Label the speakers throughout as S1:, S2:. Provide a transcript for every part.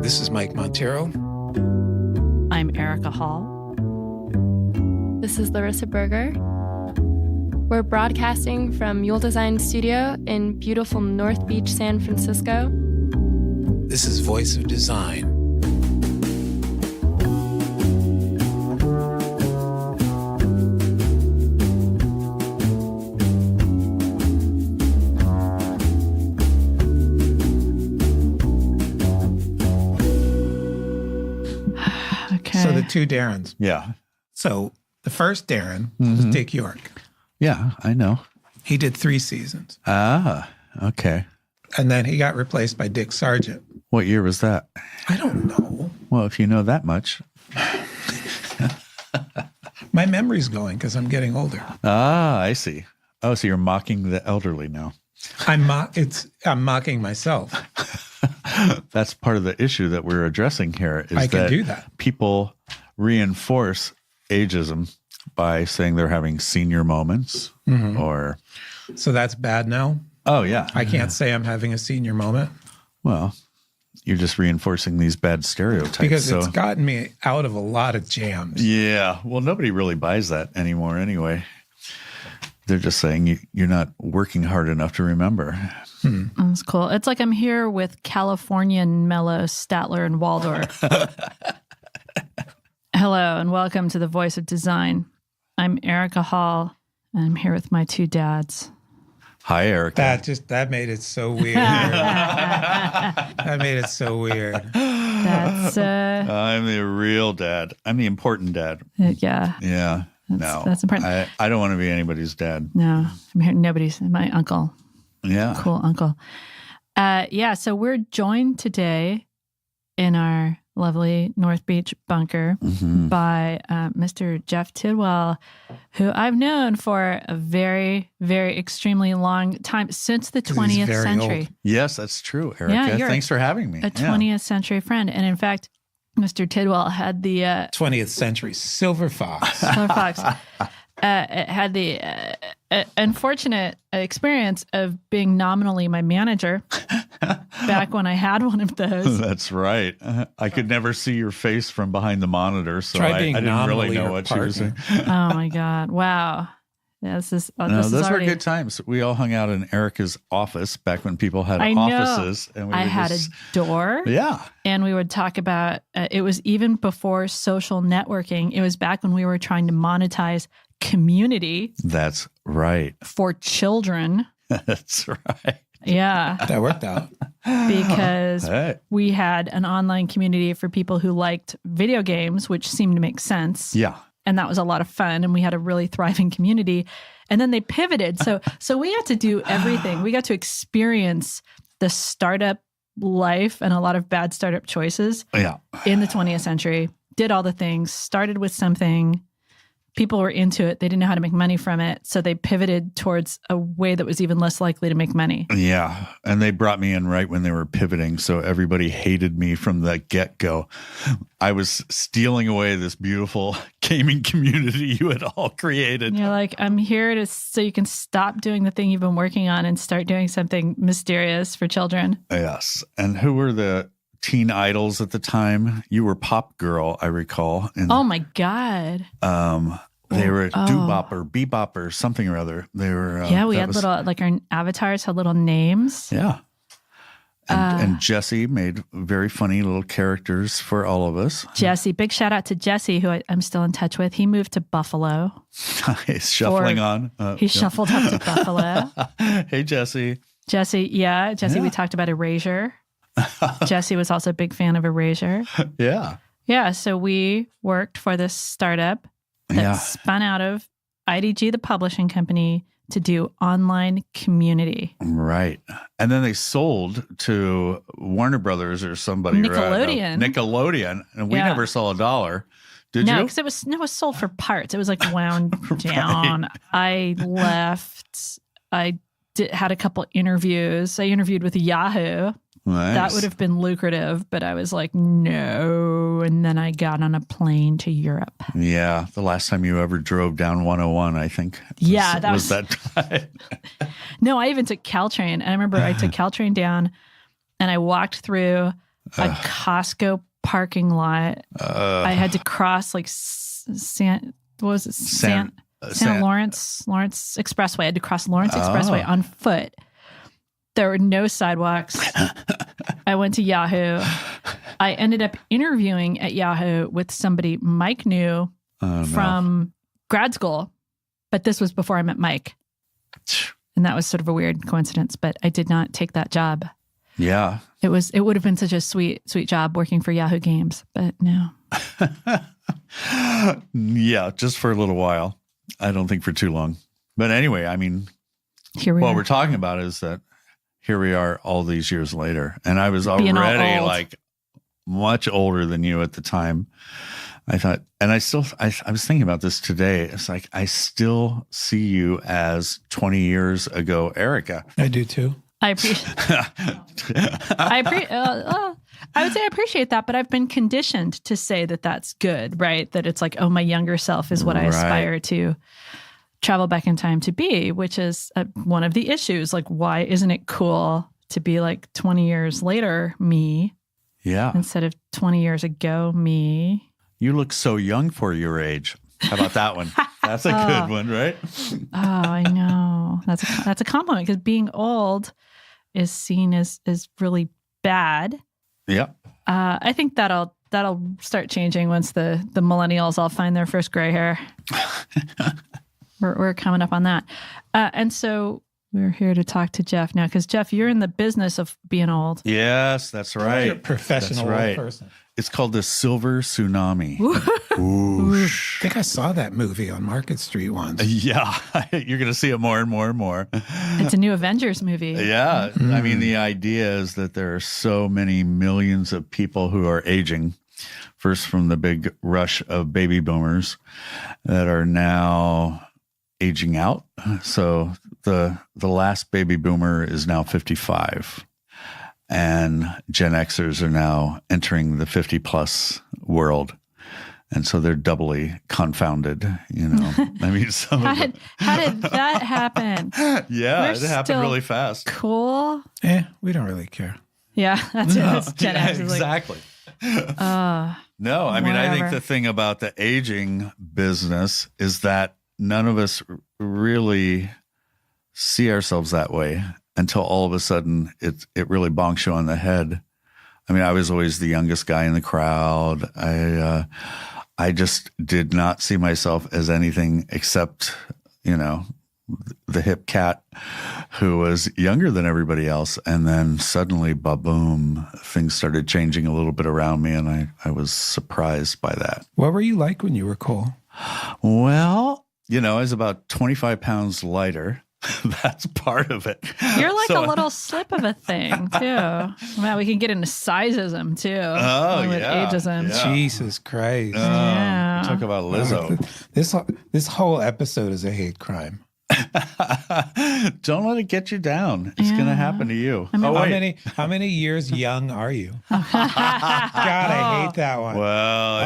S1: This is Mike Montero.
S2: I'm Erica Hall.
S3: This is Larissa Berger. We're broadcasting from Mule Design Studio in beautiful North Beach, San Francisco.
S1: This is Voice of Design.
S2: Okay.
S1: So the two Darrens.
S4: Yeah.
S1: So the first Darren was Dick York.
S4: Yeah, I know.
S1: He did 3 seasons.
S4: Ah, okay.
S1: And then he got replaced by Dick Sargent.
S4: What year was that?
S1: I don't know.
S4: Well, if you know that much.
S1: My memory's going because I'm getting older.
S4: Ah, I see. Oh, so you're mocking the elderly now.
S1: I'm mocking myself.
S4: That's part of the issue that we're addressing here. Is
S1: I can do that.
S4: People reinforce ageism by saying they're having senior moments or...
S1: So that's bad now?
S4: Oh, yeah.
S1: I can't say I'm having a senior moment?
S4: Well, you're just reinforcing these bad stereotypes.
S1: Because it's gotten me out of a lot of jams.
S4: Yeah. Well, nobody really buys that anymore anyway. They're just saying you're not working hard enough to remember.
S2: That's cool. It's like I'm here with Californian Mello, Statler, and Waldorf. Hello, and welcome to the Voice of Design. I'm Erica Hall, and I'm here with my two dads.
S4: Hi, Erica.
S1: That made it so weird. That made it so weird.
S2: That's
S4: I'm the real dad. I'm the important dad.
S2: yeah.
S4: Yeah.
S2: That's important.
S4: I don't want to be anybody's dad.
S2: No, I'm here. Nobody's my uncle.
S4: Yeah.
S2: Cool uncle. So we're joined today in our lovely North Beach bunker by Mr. Jeff Tidwell, who I've known for a very, very extremely long time, since the 20th century.
S1: Old.
S4: Yes, that's true, Erica.
S2: Yeah,
S4: Thanks for having me.
S2: A 20th century friend. And in fact, Mr. Tidwell had the
S1: 20th century silver fox.
S2: Silver Fox had the unfortunate experience of being nominally my manager back when I had one of those.
S4: That's right. I could never see your face from behind the monitor, so I didn't really know what you were saying.
S2: Oh my God! Wow. Yeah, those
S4: were good times. We all hung out in Erica's office back when people had offices. And
S2: I had a door.
S4: Yeah.
S2: And we would talk about, it was even before social networking. It was back when we were trying to monetize community.
S4: That's right.
S2: For children.
S4: That's right.
S2: Yeah.
S1: That worked out.
S2: Because we had an online community for people who liked video games, which seemed to make sense.
S4: Yeah.
S2: And that was a lot of fun. And we had a really thriving community. And then they pivoted. So we got to do everything. We got to experience the startup life and a lot of bad startup choices in the 20th century. Did all the things, started with something. People were into it. They didn't know how to make money from it. So they pivoted towards a way that was even less likely to make money.
S4: Yeah. And they brought me in right when they were pivoting. So everybody hated me from the get-go. I was stealing away this beautiful gaming community you had all created.
S2: And you're like, I'm here so you can stop doing the thing you've been working on and start doing something mysterious for children.
S4: Yes. And who were the teen idols at the time? You were Pop Girl, I recall. And,
S2: oh my God.
S4: They were Doo-Bopper, Bebopper, something or other. They were.
S2: We had little, like our avatars had little names.
S4: Yeah. And Jesse made very funny little characters for all of us.
S2: Jesse, big shout out to Jesse, who I'm still in touch with. He moved to Buffalo.
S4: He's shuffling on.
S2: He shuffled up to Buffalo.
S4: Hey, Jesse.
S2: Jesse, we talked about Erasure. Jesse was also a big fan of Erasure.
S4: Yeah.
S2: Yeah, so we worked for this startup that spun out of IDG, the publishing company, to do online community.
S4: Right. And then they sold to Warner Brothers or somebody.
S2: Nickelodeon.
S4: Nickelodeon. And we never saw $1. Did you?
S2: No, because it was sold for parts. It was like wound down. I left. I had a couple interviews. I interviewed with Yahoo.
S4: Nice.
S2: That would have been lucrative, but I was like, no. And then I got on a plane to Europe.
S4: Yeah. The last time you ever drove down 101, I think.
S2: Yeah. That was
S4: that time.
S2: No, I even took Caltrain. I remember I took Caltrain down and I walked through a Costco parking lot. I had to cross like Santa Lawrence Expressway. I had to cross Lawrence Expressway on foot. There were no sidewalks. I went to Yahoo. I ended up interviewing at Yahoo with somebody Mike knew from grad school, but this was before I met Mike. And that was sort of a weird coincidence, but I did not take that job.
S4: Yeah.
S2: It would have been such a sweet job working for Yahoo Games, but no.
S4: Yeah, just for a little while. I don't think for too long. But anyway, I mean, what we're talking about is that here we are all these years later. And I was already like much older than you at the time. I thought, and I was thinking about this today. It's like, I still see you as 20 years ago, Erica.
S1: I do too.
S2: I appreciate I would say I appreciate that, but I've been conditioned to say that that's good, right? That it's like, oh, my younger self is what I aspire to travel back in time to be, which is one of the issues. Like, why isn't it cool to be like 20 years later me?
S4: Yeah.
S2: Instead of 20 years ago me.
S4: You look so young for your age. How about that one? That's a good one, right?
S2: Oh, I know. That's a compliment, because being old is seen as really bad.
S4: Yeah.
S2: I think that'll start changing once the millennials all find their first gray hair. We're coming up on that. And so we're here to talk to Jeff now, because Jeff, you're in the business of being old.
S4: Yes, that's right.
S1: You're a professional old person.
S4: It's called the Silver Tsunami.
S1: I think I saw that movie on Market Street once.
S4: Yeah, you're going to see it more and more and more.
S2: It's a new Avengers movie.
S4: Yeah, I mean, the idea is that there are so many millions of people who are aging, first from the big rush of baby boomers that are now aging out. So the last baby boomer is now 55. And Gen Xers are now entering the 50 plus world. And so they're doubly confounded, you know. I mean,
S2: how did that happen?
S4: Yeah, it happened really fast.
S2: Cool.
S1: We don't really care.
S2: Yeah, that's Gen X.
S4: Exactly.
S2: Like,
S4: no, I mean,
S2: whatever.
S4: I think the thing about the aging business is that none of us really see ourselves that way until all of a sudden it really bonks you on the head. I mean, I was always the youngest guy in the crowd. I just did not see myself as anything except, you know, the hip cat who was younger than everybody else. And then suddenly, ba-boom, things started changing a little bit around me, and I was surprised by that.
S1: What were you like when you were cool?
S4: Well, you know, I was about 25 pounds lighter. That's part of it.
S2: You're like a little slip of a thing, too. Well, we can get into sizeism, too.
S4: Oh,
S2: with
S4: yeah.
S2: ageism.
S4: Yeah.
S1: Jesus Christ.
S2: Yeah.
S4: Talk about Lizzo.
S1: This whole episode is a hate crime.
S4: Don't let it get you down. It's going to happen to you.
S1: How many years young are you? God, I hate that one.
S4: Well,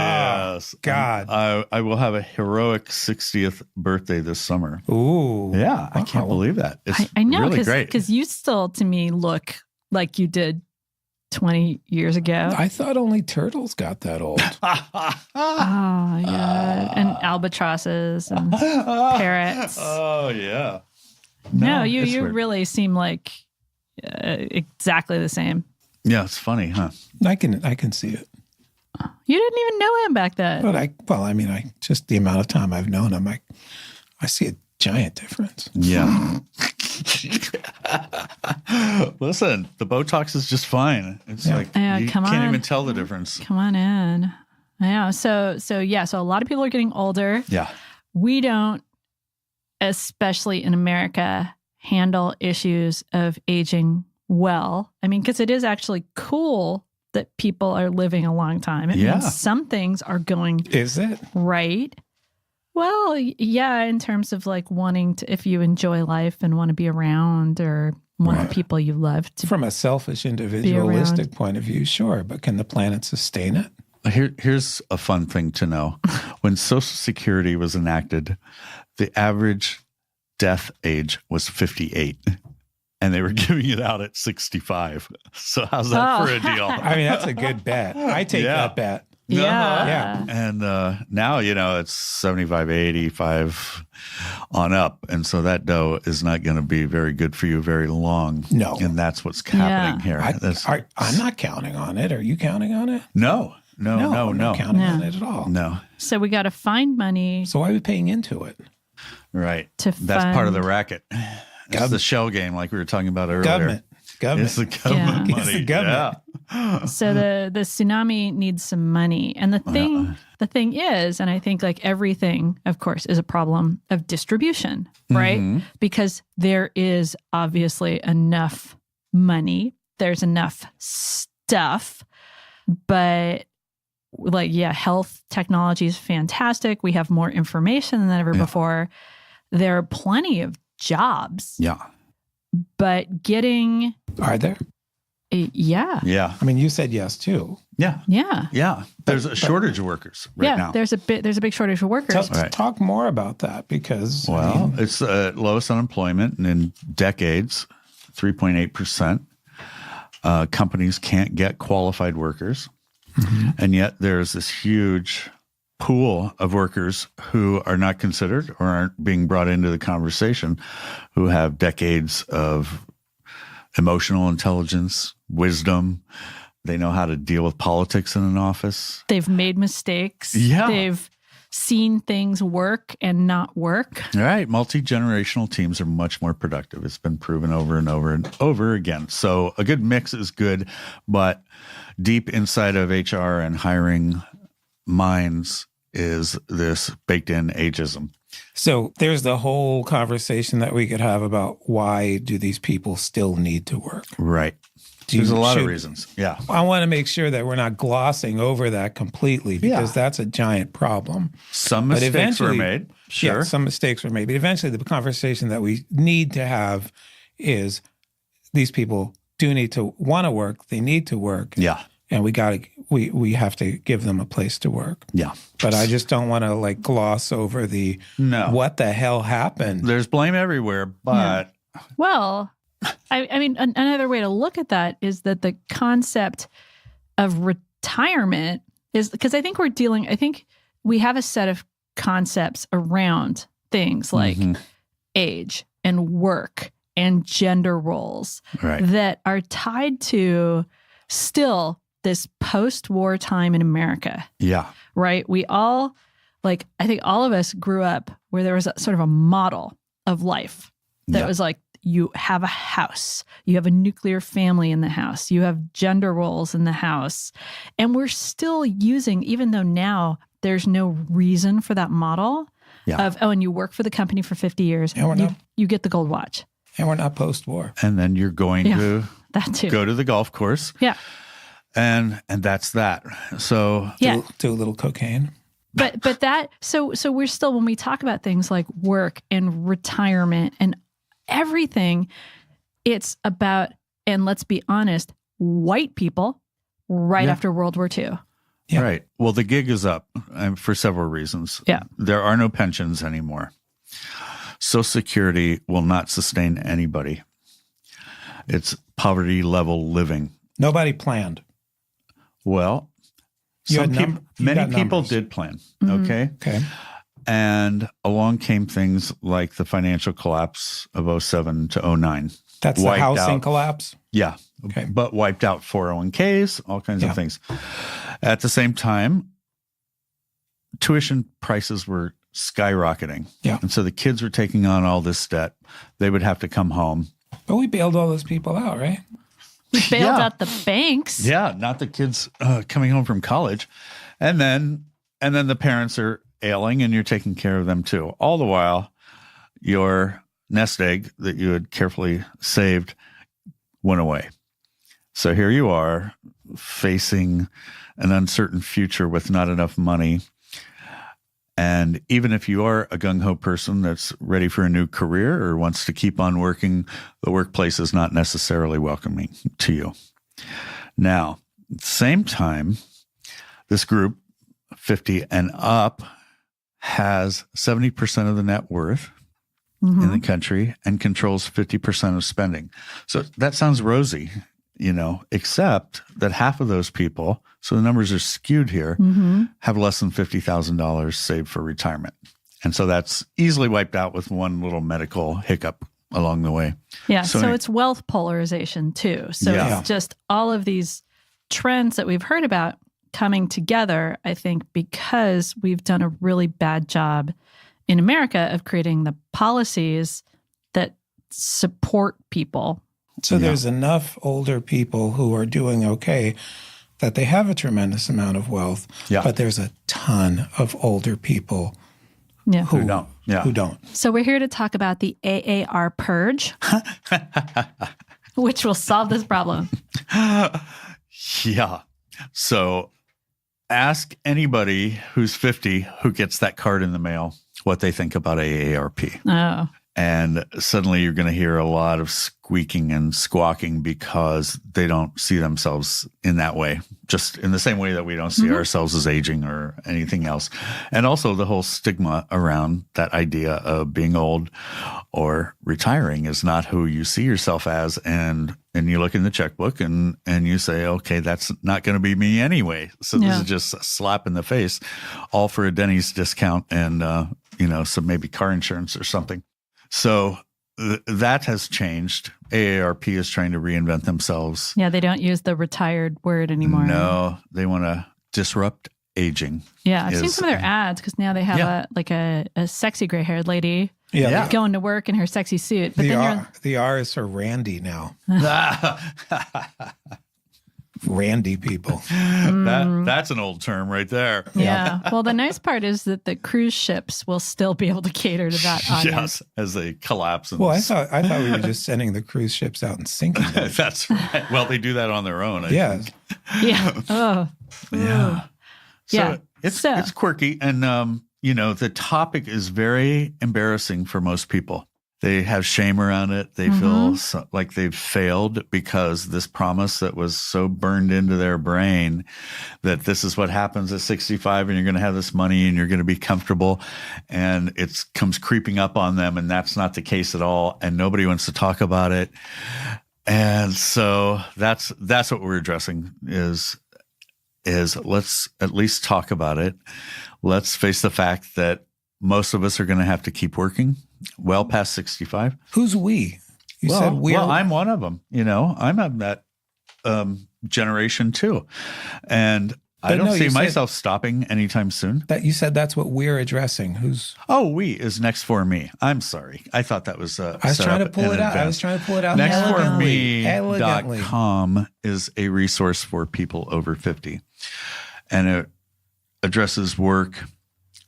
S4: yes.
S1: God.
S4: I will have a heroic 60th birthday this summer.
S1: Ooh.
S4: Yeah, I can't believe that. It's
S2: I know,
S4: really great.
S2: because you still, to me, look like you did 20 years ago.
S1: I thought only turtles got that old.
S2: Oh, yeah. And albatrosses and parrots.
S4: Oh, yeah.
S2: No,
S4: it's
S2: you
S4: weird.
S2: really seem like exactly the same.
S4: Yeah, it's funny, huh?
S1: I can see it.
S2: You didn't even know him back then.
S1: But I just the amount of time I've known him, I see a giant difference.
S4: Yeah. Listen, the Botox is just fine. It's like you can't even tell the difference.
S2: Come on in. Yeah. So a lot of people are getting older.
S4: Yeah.
S2: We don't, especially in America, handle issues of aging well. I mean, because it is actually cool that people are living a long time. It means some things are going
S1: Is it?
S2: right. Well, yeah, in terms of like wanting to, if you enjoy life and want to be around or want the people you love to.
S1: From a selfish, individualistic point of view, sure. But can the planet sustain it?
S4: Here's a fun thing to know. When Social Security was enacted, the average death age was 58. and they were giving it out at 65. So how's that for a deal?
S1: I mean, that's a good bet. I take that bet.
S2: Yeah.
S4: And now, it's 75, 85 on up. And so that dough is not going to be very good for you very long.
S1: No.
S4: And that's what's happening here.
S1: I'm not counting on it. Are you counting on it?
S4: No.
S1: I'm not counting on it at all.
S4: No.
S2: So we got to find money.
S1: So why are we paying into it?
S4: Right.
S2: That's
S4: part of the racket. It's the shell game like we were talking about earlier.
S1: Government.
S4: It's the government money.
S1: It's the government.
S4: Yeah.
S2: So the tsunami needs some money. And the thing is, and I think like everything, of course, is a problem of distribution, right?
S4: Mm-hmm.
S2: Because there is obviously enough money, there's enough stuff, but health technology is fantastic. We have more information than ever before. There are plenty of jobs.
S4: Yeah.
S2: But
S1: Are there?
S2: Yeah.
S4: Yeah.
S1: I mean, you said yes too.
S4: Yeah.
S2: Yeah.
S4: Yeah. There's a shortage of workers right now.
S2: There's a big shortage of workers.
S1: Talk more about that because
S4: it's the lowest unemployment in decades, 3.8%. Companies can't get qualified workers. Mm-hmm. And yet there's this huge pool of workers who are not considered or aren't being brought into the conversation, who have decades of emotional intelligence, wisdom. They know how to deal with politics in an office.
S2: They've made mistakes.
S4: Yeah.
S2: They've seen things work and not work.
S4: Right. Multi-generational teams are much more productive. It's been proven over and over and over again. So a good mix is good, but deep inside of HR and hiring minds is this baked in ageism.
S1: So there's the whole conversation that we could have about why do these people still need to work?
S4: Right. There's a lot of reasons. Yeah.
S1: I want to make sure that we're not glossing over that completely because that's a giant problem.
S4: Some mistakes were made. Sure.
S1: Yeah, some mistakes were made. But eventually the conversation that we need to have is these people do need to want to work. They need to work.
S4: Yeah.
S1: And we have to give them a place to work.
S4: Yeah.
S1: But I just don't want to gloss over what the hell happened.
S4: There's blame everywhere, but
S2: Well, I mean, another way to look at that is that the concept of retirement is because I think we have a set of concepts around things like age and work and gender roles that are tied to still this post-war time in America.
S4: Yeah.
S2: Right? We all, I think all of us grew up where there was a sort of a model of life that was like, you have a house, you have a nuclear family in the house, you have gender roles in the house. And we're still using, even though now there's no reason for that model of, and you work for the company for 50 years, you get the gold watch.
S1: And we're not post-war.
S4: And then you're going to go to the golf course.
S2: Yeah.
S4: And that's that. So
S1: do a little cocaine.
S2: But that, so we're still, when we talk about things like work and retirement and everything, it's about, and let's be honest, white people after World War II.
S1: Yeah.
S4: Right. Well, the gig is up for several reasons.
S2: Yeah.
S4: There are no pensions anymore. Social Security will not sustain anybody. It's poverty level living.
S1: Nobody planned.
S4: Well, many people did plan. Okay. And along came things like the financial collapse of 2007 to 2009.
S1: That's the housing collapse?
S4: Yeah.
S1: Okay.
S4: But wiped out 401ks, all kinds of things. At the same time, tuition prices were skyrocketing.
S1: Yeah.
S4: And so the kids were taking on all this debt. They would have to come home.
S1: But we bailed all those people out, right?
S2: We bailed out the banks.
S4: Yeah, not the kids coming home from college. And then the parents are ailing and you're taking care of them too. All the while, your nest egg that you had carefully saved went away. So here you are facing an uncertain future with not enough money. And even if you are a gung-ho person that's ready for a new career or wants to keep on working, the workplace is not necessarily welcoming to you. Now, at the same time, this group, 50 and up, has 70% of the net worth. in the country and controls 50% of spending. So that sounds rosy, except that half of those people, so the numbers are skewed here, have less than $50,000 saved for retirement. And so that's easily wiped out with one little medical hiccup along the way.
S2: Yeah. So it's wealth polarization too. So it's just all of these trends that we've heard about coming together, I think, because we've done a really bad job in America of creating the policies that support people.
S1: So there's enough older people who are doing okay that they have a tremendous amount of wealth, but there's a ton of older people who don't. Who don't.
S2: So we're here to talk about the AAR purge, which will solve this problem.
S4: Yeah. So ask anybody who's 50 who gets that card in the mail what they think about AARP.
S2: Oh.
S4: And suddenly you're going to hear a lot of squeaking and squawking because they don't see themselves in that way, just in the same way that we don't see ourselves as aging or anything else. And also the whole stigma around that idea of being old or retiring is not who you see yourself as. And you look in the checkbook and you say, okay, that's not going to be me anyway. So this is just a slap in the face, all for a Denny's discount and, some maybe car insurance or something. So that has changed. AARP is trying to reinvent themselves.
S2: Yeah, they don't use the retired word anymore.
S4: No, they want to disrupt aging.
S2: Yeah, I've seen some of their ads because now they have a sexy gray-haired lady going to work in her sexy suit. But
S1: the R is for Randy now. Randy people.
S4: That's an old term right there.
S2: Yeah. Well, the nice part is that the cruise ships will still be able to cater to that audience.
S4: Yes, as they collapse.
S1: Well, I thought we were just sending the cruise ships out and sinking them.
S4: That's right. Well, they do that on their own. I think.
S2: Yeah. Oh.
S4: Yeah. So
S2: yeah.
S4: it's quirky, and the topic is very embarrassing for most people. They have shame around it. They feel like they've failed because this promise that was so burned into their brain that this is what happens at 65 and you're going to have this money and you're going to be comfortable, and it comes creeping up on them, and that's not the case at all, and nobody wants to talk about it. And so that's what we're addressing is let's at least talk about it. Let's face the fact that most of us are going to have to keep working well past 65.
S1: Who's we? You said we.
S4: Well, I'm one of them. I'm of that generation too, and I don't see myself stopping anytime soon.
S1: That you said that's what we're addressing. Who's?
S4: Oh, we is next for me. I'm sorry. I thought that was.
S1: I was trying to pull it out. I was trying to pull it out.
S4: Nextforme.com is a resource for people over 50, and it addresses work.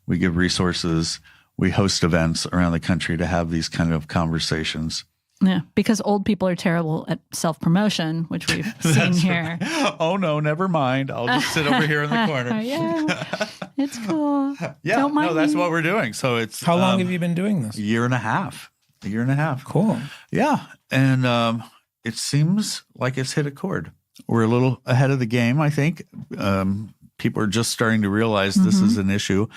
S4: We give resources. We host events around the country to have these kind of conversations.
S2: Yeah, because old people are terrible at self-promotion, which we've seen here.
S4: Right. Oh, no, never mind. I'll just sit over here in the corner.
S2: Yeah, it's cool.
S4: Yeah,
S2: don't mind
S4: that's
S2: me.
S4: what we're doing. So it's
S1: how long have you been doing this?
S4: A year and a half.
S1: Cool.
S4: Yeah, and it seems like it's hit a chord. We're a little ahead of the game, I think. People are just starting to realize this is an issue.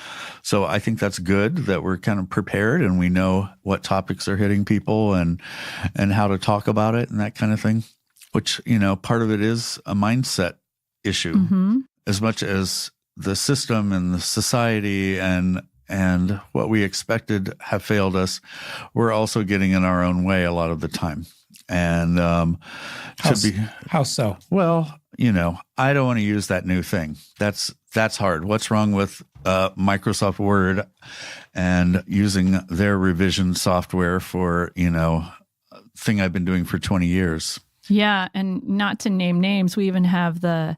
S4: So I think that's good that we're kind of prepared and we know what topics are hitting people and how to talk about it and that kind of thing, which, part of it is a mindset issue as much as the system and the society and what we expected have failed us. We're also getting in our own way a lot of the time. And
S1: how so?
S4: Well, I don't want to use that new thing. That's hard. What's wrong with Microsoft Word and using their revision software for, thing I've been doing for 20 years?
S2: Yeah. And not to name names, we even have the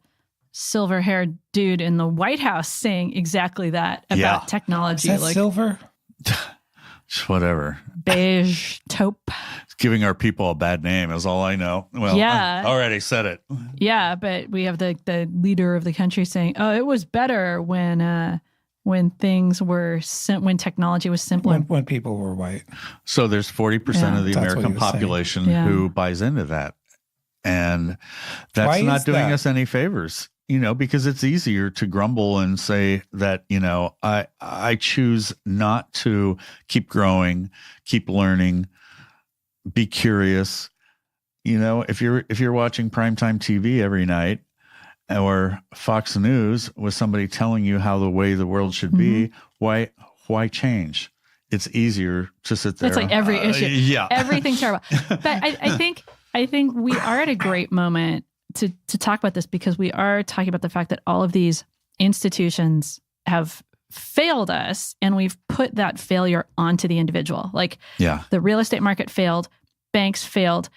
S2: silver-haired dude in the White House saying exactly that about technology.
S1: Is that silver?
S4: Whatever.
S2: Beige, taupe.
S4: Giving our people a bad name is all I know. Well, I already said it.
S2: Yeah, but we have the leader of the country saying, "Oh, it was better when things were when technology was simpler,
S1: when people were white."
S4: So there's 40% of the American population who buys into that, and that's not doing us any favors. because it's easier to grumble and say that, I choose not to keep growing, keep learning, be curious. If you're watching primetime TV every night or Fox News with somebody telling you how the way the world should be, why change? It's easier to sit there.
S2: It's like every issue, everything terrible. But I think we are at a great moment to talk about this, because we are talking about the fact that all of these institutions have failed us, and we've put that failure onto the individual. Like the real estate market failed, banks failed,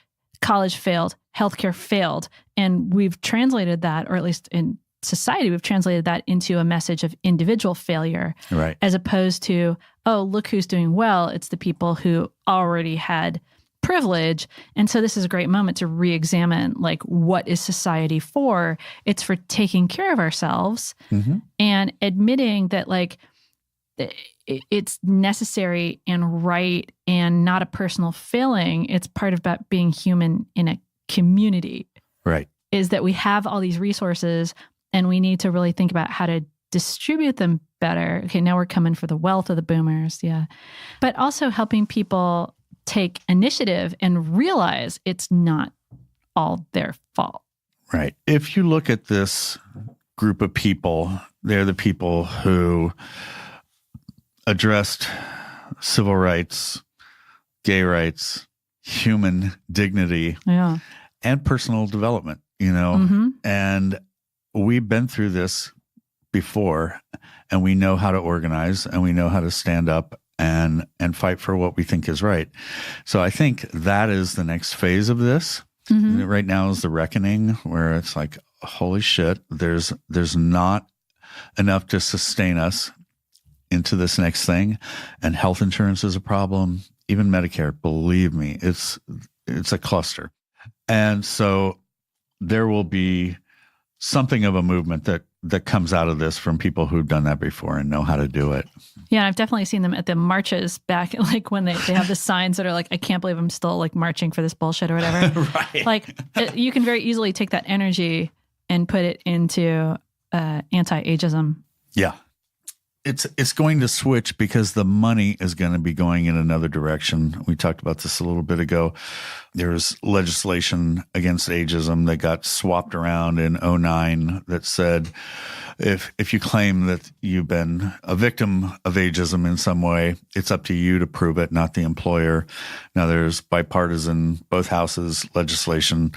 S2: college failed, healthcare failed, and we've translated that, or at least in society, we've translated that into a message of individual failure,
S4: right?
S2: As opposed to, oh, look who's doing well. It's the people who already had privilege. And so this is a great moment to re-examine, like, what is society for? It's for taking care of ourselves and admitting that, like, it's necessary and right and not a personal failing. It's part of about being human in a community.
S4: Right.
S2: Is that we have all these resources and we need to really think about how to distribute them better. Okay, now we're coming for the wealth of the boomers. Yeah. But also helping people take initiative and realize it's not all their fault.
S4: Right. If you look at this group of people, they're the people who addressed civil rights, gay rights, human dignity, and personal development, and we've been through this before, and we know how to organize, and we know how to stand up and fight for what we think is right. So I think that is the next phase of this. Right now is the reckoning, where it's like, holy shit, there's not enough to sustain us into this next thing. And health insurance is a problem. Even Medicare, believe me, it's a cluster. And so there will be something of a movement that comes out of this from people who've done that before and know how to do it.
S2: Yeah, I've definitely seen them at the marches back, like when they have the signs that are like, I can't believe I'm still like marching for this bullshit or whatever.
S4: Right.
S2: Like you can very easily take that energy and put it into anti-ageism.
S4: Yeah. It's going to switch because the money is going to be going in another direction. We talked about this a little bit ago. There was legislation against ageism that got swapped around in 2009 that said if you claim that you've been a victim of ageism in some way, it's up to you to prove it, not the employer. Now there's bipartisan, both houses legislation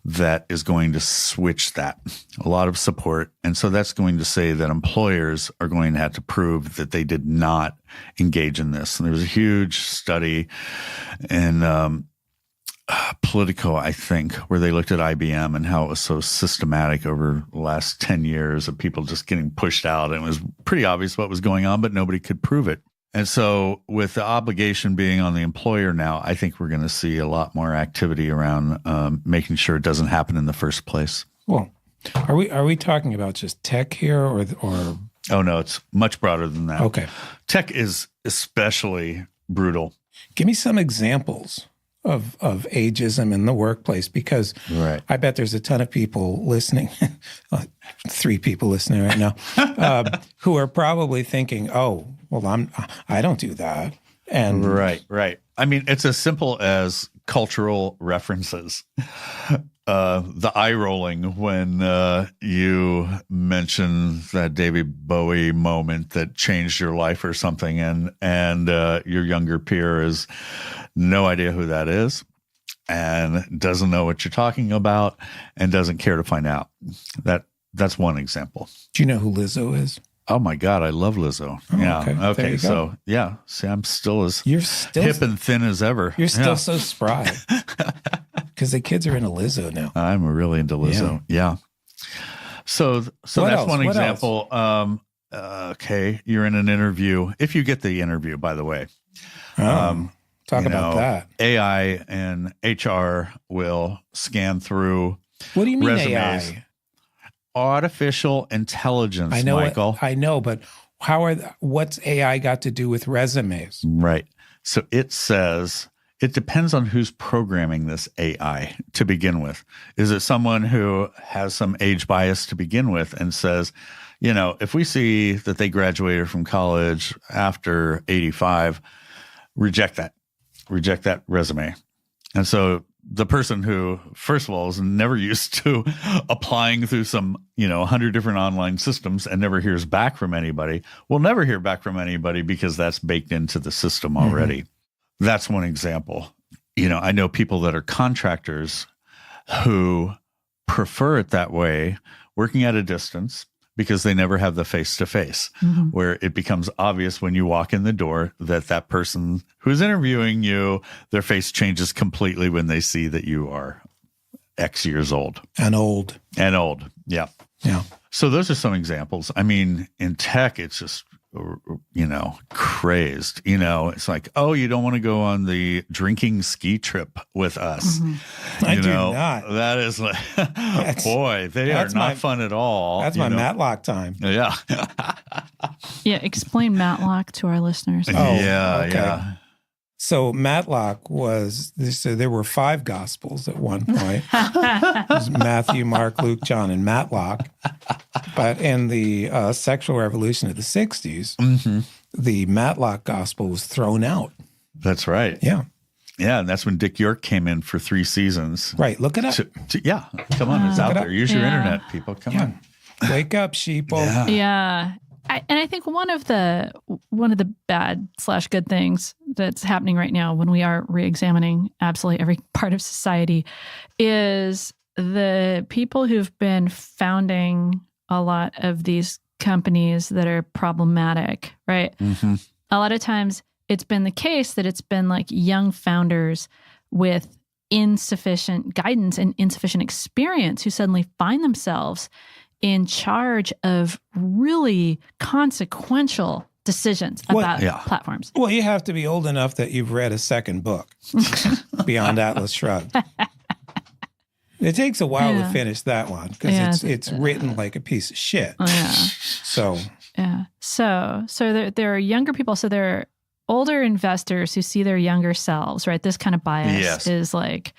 S4: that is going to switch that. A lot of support. And so that's going to say that employers are going to have to prove that they did not engage in this. And there was a huge study in Politico, I think, where they looked at IBM and how it was so systematic over the last 10 years of people just getting pushed out. And it was pretty obvious what was going on, but nobody could prove it. And so with the obligation being on the employer now, I think we're going to see a lot more activity around making sure it doesn't happen in the first place.
S1: Well, are we talking about just tech here or?
S4: Oh, no, it's much broader than that.
S1: Okay.
S4: Tech is especially brutal.
S1: Give me some examples of ageism in the workplace, because I bet there's a ton of people listening, 3 people listening right now, who are probably thinking, oh, well, I don't do that. And
S4: right. I mean, it's as simple as cultural references. The eye rolling when you mention that David Bowie moment that changed your life or something, and your younger peer has no idea who that is and doesn't know what you're talking about and doesn't care to find out. That's one example.
S1: Do you know who Lizzo is?
S4: Oh my God, I love Lizzo.
S1: Oh,
S4: yeah. Okay. So yeah, see, I'm still as hip and thin as ever.
S1: You're still so spry. Because the kids are into Lizzo now.
S4: I'm really into Lizzo. Yeah. So that's else? One example. Okay, you're in an interview. If you get the interview, by the way.
S1: Talk about that.
S4: AI and HR will scan through.
S1: What do you mean
S4: resumes.
S1: AI?
S4: Artificial intelligence, Michael.
S1: I know, but what's AI got to do with resumes?
S4: Right. So it says it depends on who's programming this AI to begin with. Is it someone who has some age bias to begin with and says, if we see that they graduated from college after 85, reject that resume. And so the person who, first of all, is never used to applying through some, 100 different online systems and never hears back from anybody, will never hear back from anybody because that's baked into the system already. Mm-hmm. That's one example. I know people that are contractors who prefer it that way, working at a distance, because they never have the face-to-face, where it becomes obvious when you walk in the door that person who's interviewing you, their face changes completely when they see that you are X years old.
S1: And old.
S4: Yeah.
S1: Yeah.
S4: So those are some examples. I mean, in tech, it's just, crazed. It's like, oh, you don't want to go on the drinking ski trip with us.
S1: Mm-hmm. I do not.
S4: That is like, boy, they are not fun at all.
S1: That's my Matlock time.
S4: Yeah.
S2: Yeah. Explain Matlock to our listeners.
S1: Oh,
S4: yeah.
S1: Okay.
S4: Yeah.
S1: So Matlock there were 5 gospels at one point. It was Matthew, Mark, Luke, John, and Matlock. But in the sexual revolution of the 60s, the Matlock gospel was thrown out.
S4: That's right.
S1: Yeah.
S4: Yeah, and that's when Dick York came in for 3 seasons.
S1: Right. Look it up.
S4: Yeah. Come on. It's out there. Use your internet, people. Come on.
S1: Wake up, sheeple.
S2: Yeah. I think one of the bad / good things that's happening right now when we are reexamining absolutely every part of society is the people who've been founding a lot of these companies that are problematic, right? Mm-hmm. A lot of times it's been the case that it's been like young founders with insufficient guidance and insufficient experience who suddenly find themselves in charge of really consequential decisions about platforms.
S1: Well, you have to be old enough that you've read a second book, Beyond Atlas Shrugged. It takes a while to finish that one because it's written like a piece of shit. So
S2: there are younger people. So there are older investors who see their younger selves, right? This kind of bias is like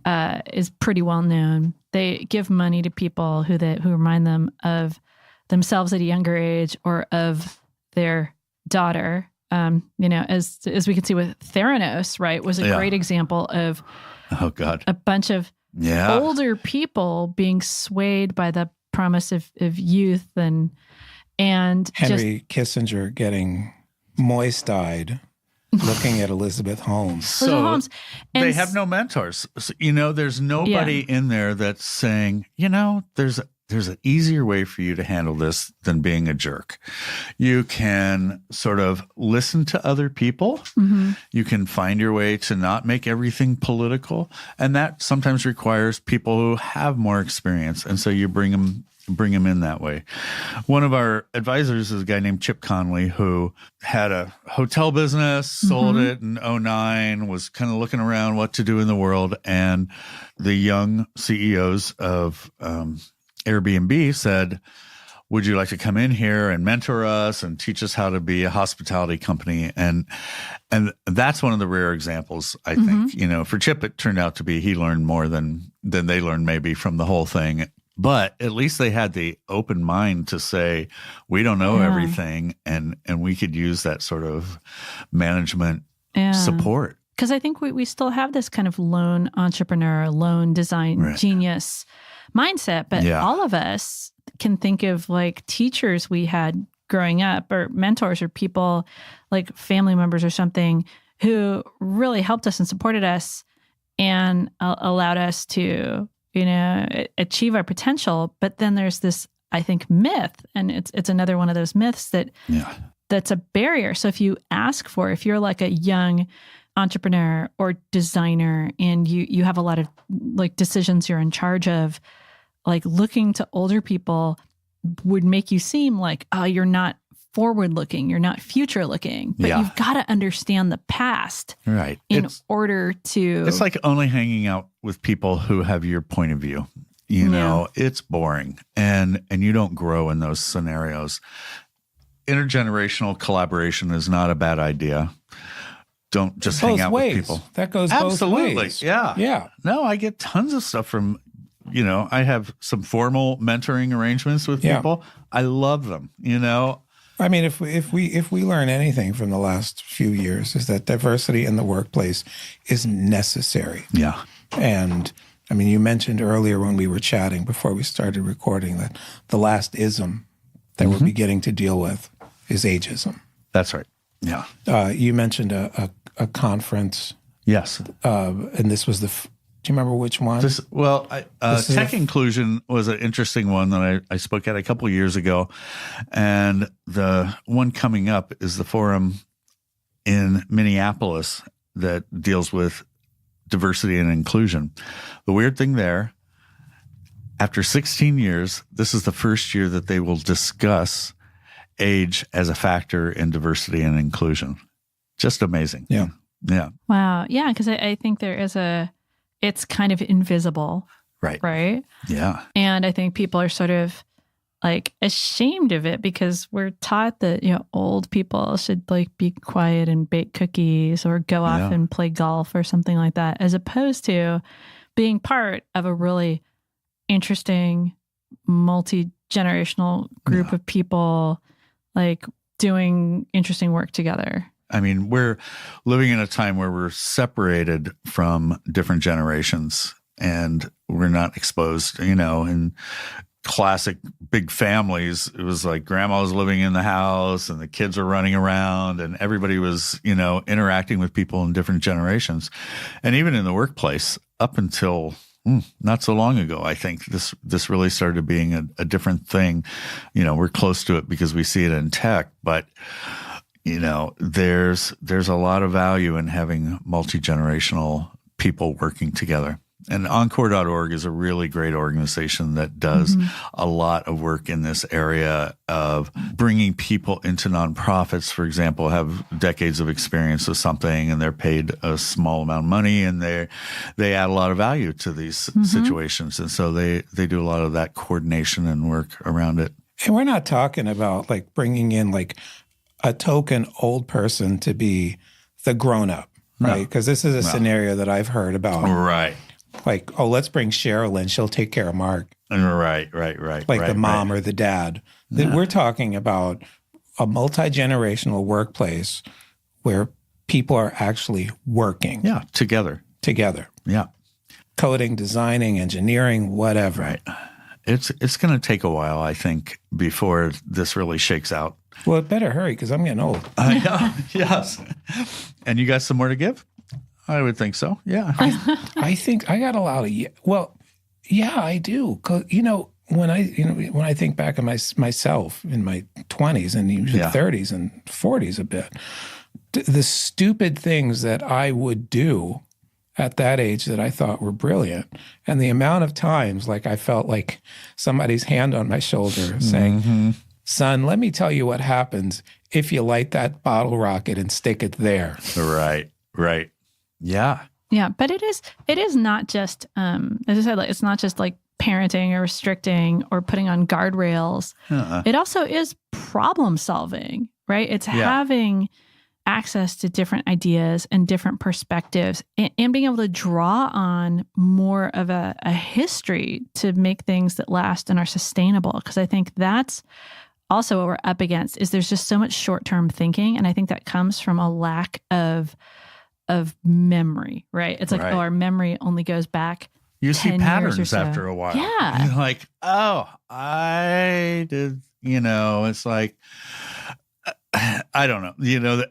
S2: is pretty well known. They give money to people who remind them of themselves at a younger age or of their daughter. As we can see with Theranos, right, was a great example of a bunch of older people being swayed by the promise of youth and
S1: Henry Kissinger getting moist-eyed looking at Elizabeth Holmes.
S4: So they have no mentors. So, there's nobody in there that's saying, there's an easier way for you to handle this than being a jerk. You can sort of listen to other people. Mm-hmm. You can find your way to not make everything political. And that sometimes requires people who have more experience. And so you bring them in that way. One of our advisors is a guy named Chip Conley who had a hotel business, sold it in 2009, was kind of looking around what to do in the world. And the young CEOs of Airbnb said, would you like to come in here and mentor us and teach us how to be a hospitality company? And that's one of the rare examples, I think. For Chip, it turned out to be he learned more than they learned maybe from the whole thing. But at least they had the open mind to say, we don't know everything, and we could use that sort of management support.
S2: Because I think we still have this kind of lone entrepreneur, lone design genius mindset, but all of us can think of like teachers we had growing up or mentors or people like family members or something who really helped us and supported us and allowed us to achieve our potential. But then there's this, I think, myth, and it's another one of those myths that's a barrier. So if you're like a young entrepreneur or designer and you have a lot of like decisions you're in charge of, like looking to older people would make you seem like, oh, you're not forward looking, you're not future looking, but you've got to understand the past in order to.
S4: It's like only hanging out with people who have your point of view. It's boring and you don't grow in those scenarios. Intergenerational collaboration is not a bad idea. don't just hang out with people.
S1: That goes
S4: Absolutely.
S1: both ways.
S4: Yeah.
S1: Yeah.
S4: No, I get tons of stuff from, I have some formal mentoring arrangements with people. I love them,
S1: I mean, if we learn anything from the last few years, is that diversity in the workplace is necessary.
S4: Yeah.
S1: And I mean, you mentioned earlier when we were chatting before we started recording that the last ism that we're beginning to deal with is ageism.
S4: That's right. Yeah.
S1: You mentioned a conference.
S4: Yes.
S1: And this was do you remember which one?
S4: Tech Inclusion was an interesting one that I spoke at a couple of years ago. And the one coming up is the forum in Minneapolis that deals with diversity and inclusion. The weird thing there, after 16 years, this is the first year that they will discuss age as a factor in diversity and inclusion. Just amazing.
S1: Yeah.
S4: Yeah.
S2: Wow. Yeah. Because I think it's kind of invisible.
S4: Right.
S2: Right.
S4: Yeah.
S2: And I think people are sort of like ashamed of it because we're taught that, old people should like be quiet and bake cookies or go off and play golf or something like that, as opposed to being part of a really interesting multi-generational group of people like doing interesting work together.
S4: I mean, we're living in a time where we're separated from different generations and we're not exposed, in classic big families. It was like grandma was living in the house and the kids were running around and everybody was, interacting with people in different generations. And even in the workplace, up until not so long ago, I think this really started being a different thing. We're close to it because we see it in tech, but there's a lot of value in having multi-generational people working together. And Encore.org is a really great organization that does a lot of work in this area of bringing people into nonprofits, for example, have decades of experience with something and they're paid a small amount of money and they add a lot of value to these situations. And so they do a lot of that coordination and work around it.
S1: And we're not talking about like bringing in like a token old person to be the grown-up, right? Because this is a scenario that I've heard about.
S4: Right.
S1: Like, let's bring Cheryl in. She'll take care of Mark.
S4: Right.
S1: Like the mom or the dad. Yeah. We're talking about a multi-generational workplace where people are actually working.
S4: Yeah, together. Yeah.
S1: Coding, designing, engineering, whatever.
S4: Right. It's going to take a while, I think, before this really shakes out.
S1: Well, it better hurry because I'm getting old.
S4: I know. Yes. And you got some more to give? I would think so. Yeah.
S1: I think I got a lot of, yeah, I do. 'Cause, when I think back on myself in my 20s and even 30s and 40s a bit, the stupid things that I would do at that age that I thought were brilliant, and the amount of times like I felt like somebody's hand on my shoulder saying, son, let me tell you what happens if you light that bottle rocket and stick it there.
S4: Right. Yeah.
S2: Yeah, but it is not just as I said, like it's not just like parenting or restricting or putting on guardrails. It also is problem solving, right? It's having access to different ideas and different perspectives and being able to draw on more of a history to make things that last and are sustainable. Because I think that's also what we're up against is there's just so much short-term thinking. And I think that comes from a lack of memory, right? It's like, our memory only goes back.
S4: You see patterns
S2: so.
S4: After a while.
S2: Yeah.
S4: You're like, I did, it's like, I don't know.